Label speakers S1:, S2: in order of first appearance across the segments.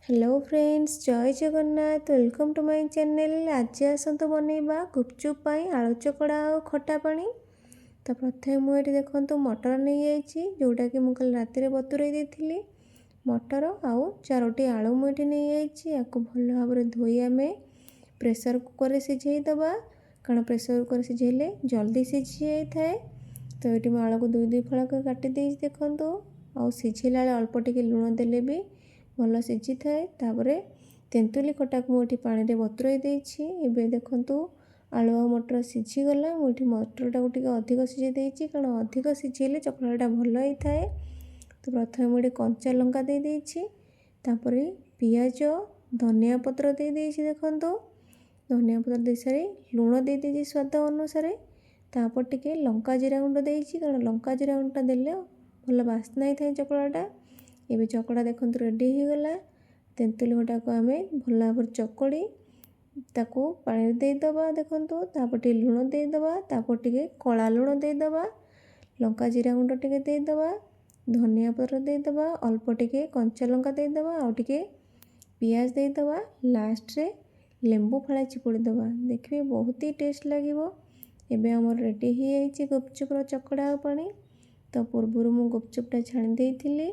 S1: Hello friends, जय Jagannath. Welcome to my channel. आज आसतु बनैबा गुपचुप पाई आलू चकड़ा और खटा पानी। तो प्रथम मुझे देखो मटर नहीं जाइए, जोटा कि मुझे कल रात बतुरई देती। मटर आउ 4टी आलू मुझे नहीं जाइए। या भल भाव धोई आम प्रेसर कुकर सिझेदबा, कारण प्रेसर कुकर सिझेले जल्दी सिझी जाए। तो ये आलू को दुई दुई फल काटी देखु आ सिझेला अल्प टिके लुण देले भी भल सिझी थाए। तापर तेंतुली खटा को मुझे पानी रे बतुरई देछि। एबे देखंतु आलू और मटर सिझीगला। मुझे मटरटा को टिके अधिक सिझे देछि, कारण अधिक सिझेले चकलाटा भल होता है। तो प्रथम मुझे कंचा लंका दे देछि, तापर पियाज धनिया पत्र दे देछि। देखंतु धनिया पत्र दे सारी लुण दे देछि स्वाद अनुसार। तापर टिके लंका जीरा गुंड देछि, कारण लंका जीरा गुंडा देले भल बास्ना होता है चकलाटा। ये चकड़ा देखो रेडी हो गला। तेंतुली खटा को आम भल भाव चकड़ी ताकू पानी देदबा। देखो तापर लुण देदबा, तापर टिके कला लुण देदबा, लंका जीरा गुंड टिके देदबा, धनिया पत्र देदबा, अल्प टिके कंचा लंका देदबा, आउ टिके पियाज देदबा। लास्ट रे लेंबू फाड़ा चिपुड़ी दबा। देखिए बहुत ही टेस्ट लगे। एबे हमर रेडी हो जाइए गुपचुप चकड़ा और पानी। तो पूर्व मु गुपचुपटा छाणी देइथिली।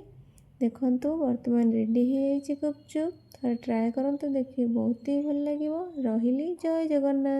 S1: देखंतु वर्तमान रेडी हो जाइए गुपचुप। थोड़ा ट्राए करंतु, देखिए बहुत ही भल लगे। रहिली। जय जगन्नाथ।